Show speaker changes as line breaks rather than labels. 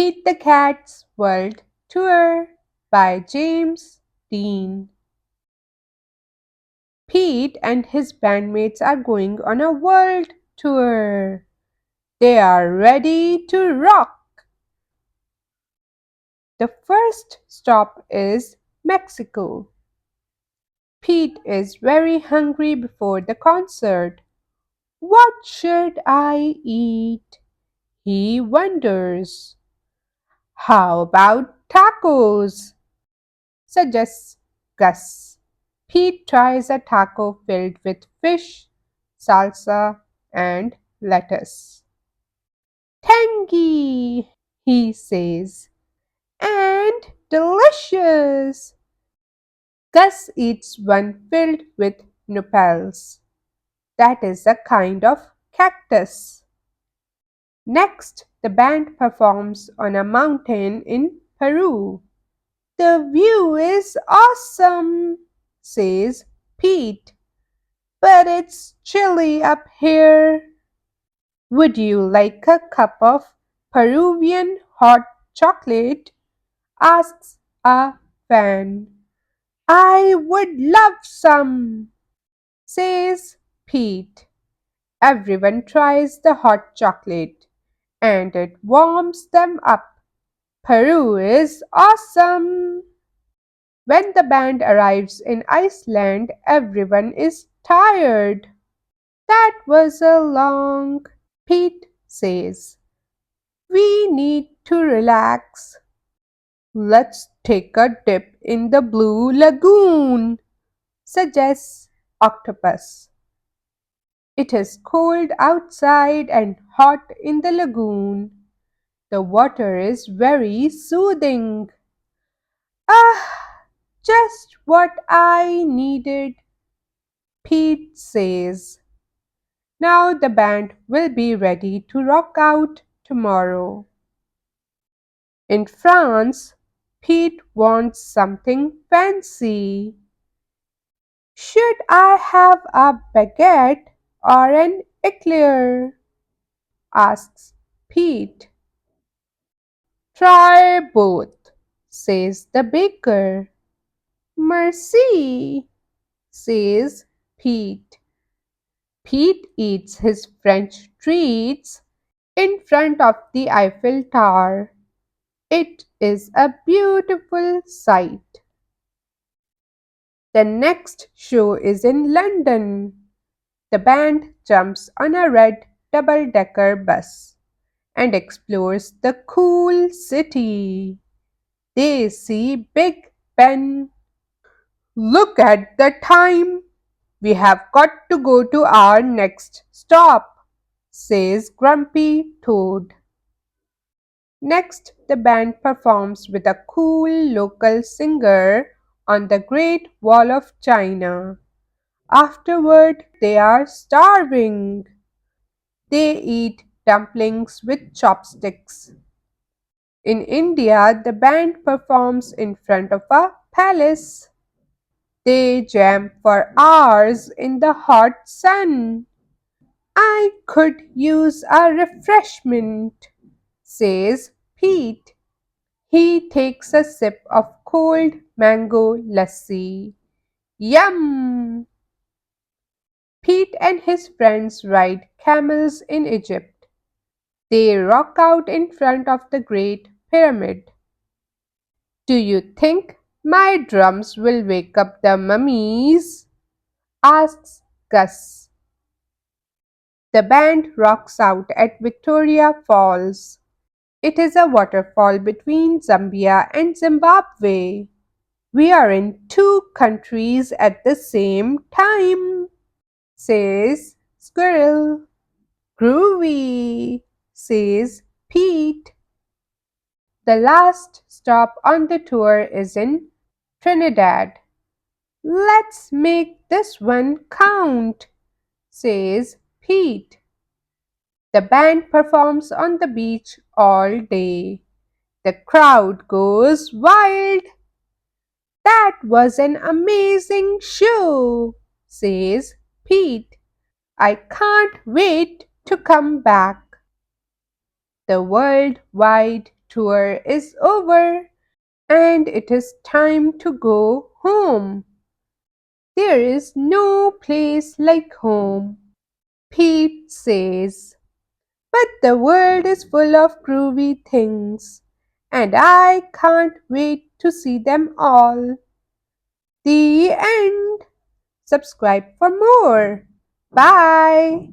Pete the Cat's World Tour by James Dean. Pete and his bandmates are going on a world tour. They are ready to rock. The first stop is Mexico. Pete is very hungry before the concert. What should I eat? He wonders. How about tacos? Suggests Gus. Pete tries a taco filled with fish, salsa, and lettuce. Tangy, he says, and delicious. Gus eats one filled with nopals. That is a kind of cactus. Next, the band performs on a mountain in Peru. The view is awesome, says Pete, but it's chilly up here. Would you like a cup of Peruvian hot chocolate? Asks a fan. I would love some, says Pete. Everyone tries the hot chocolate and it warms them up. Peru is awesome. When the band arrives in Iceland, everyone is tired. That was a long, Pete says. We need to relax. Let's take a dip in the blue lagoon, suggests Octopus. It is cold outside and hot in the lagoon. The water is very soothing. Ah, just what I needed, Pete says. Now the band will be ready to rock out tomorrow. In France, Pete wants something fancy. Should I have a baguette or an eclair? Asks Pete. Try both, says the baker. Merci, says Pete. Pete eats his French treats in front of the Eiffel Tower. It is a beautiful sight. The next show is in London. The band jumps on a red double-decker bus and explores the cool city. They see Big Ben. Look at the time. We have got to go to our next stop, says Grumpy Toad. Next, the band performs with a cool local singer on the Great Wall of China. Afterward, they are starving. They eat dumplings with chopsticks. In India, the band performs in front of a palace. They jam for hours in the hot sun. I could use a refreshment, says Pete. He takes a sip of cold mango lassi. Yum! Pete and his friends ride camels in Egypt. They rock out in front of the Great Pyramid. Do you think my drums will wake up the mummies? Asks Gus. The band rocks out at Victoria Falls. It is a waterfall between Zambia and Zimbabwe. We are in two countries at the same time, says Squirrel. Groovy, says Pete. The last stop on the tour is in Trinidad. Let's make this one count, says Pete. The band performs on the beach all day. The crowd goes wild. That was an amazing show, says Pete. I can't wait to come back. The Worldwide tour is over and it is time to go home. There is no place like home, Pete says. But the world is full of groovy things, and I can't wait to see them all. The end. Subscribe for more. Bye.